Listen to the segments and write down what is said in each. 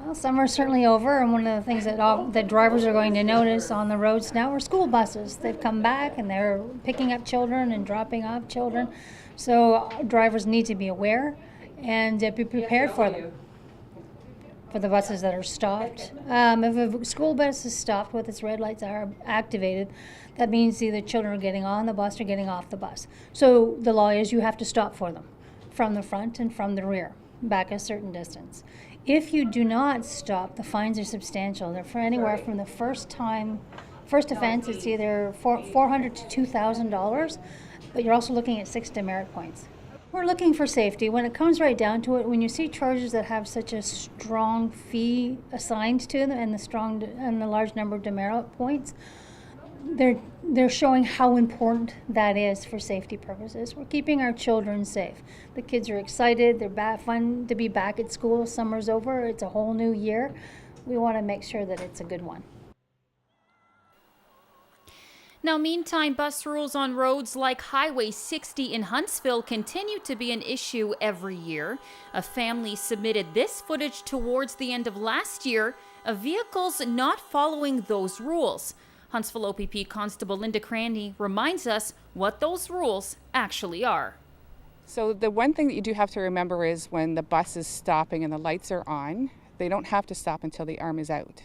Well, summer is certainly over, and one of the things that drivers are going to notice on the roads now are school buses. They've come back and they're picking up children and dropping off children. So drivers need to be aware and be prepared for them, for the buses that are stopped. If a school bus is stopped with its red lights are activated, that means either children are getting on the bus or getting off the bus. So the law is you have to stop for them from the front and from the rear, back a certain distance. If you do not stop, the fines are substantial. They're for anywhere from the first offense, it's either $400 to $2,000, but you're also looking at 6 demerit points. We're looking for safety. When it comes right down to it, when you see charges that have such a strong fee assigned to them and the large number of demerit points, they're showing how important that is for safety purposes. We're keeping our children safe. The kids are excited. They're fun to be back at school. Summer's over. It's a whole new year. We want to make sure that it's a good one. Now, meantime, bus rules on roads like Highway 60 in Huntsville continue to be an issue every year. A family submitted this footage towards the end of last year of vehicles not following those rules. Huntsville OPP Constable Linda Crandy reminds us what those rules actually are. So the one thing that you do have to remember is when the bus is stopping and the lights are on, they don't have to stop until the arm is out.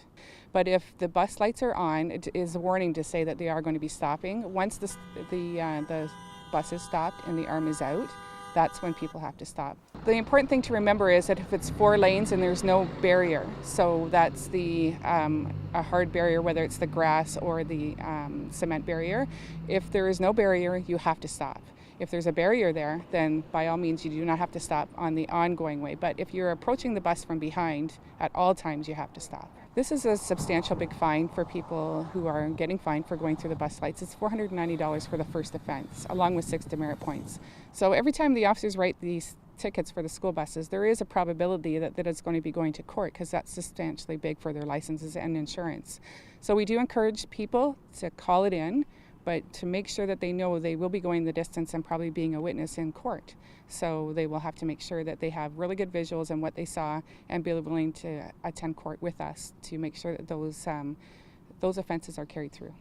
But if the bus lights are on, it is a warning to say that they are going to be stopping. Once the bus is stopped and the arm is out, that's when people have to stop. The important thing to remember is that if it's 4 lanes and there's no barrier, so that's a hard barrier, whether it's the grass or the cement barrier. If there is no barrier, you have to stop. If there's a barrier there, then by all means you do not have to stop on the ongoing way. But if you're approaching the bus from behind, at all times you have to stop. This is a substantial big fine for people who are getting fined for going through the bus lights. It's $490 for the first offense, along with 6 demerit points. So every time the officers write these tickets for the school buses, there is a probability that it's going to be going to court because that's substantially big for their licenses and insurance. So we do encourage people to call it in, but to make sure that they know they will be going the distance and probably being a witness in court. So they will have to make sure that they have really good visuals on what they saw and be willing to attend court with us to make sure that those offenses are carried through.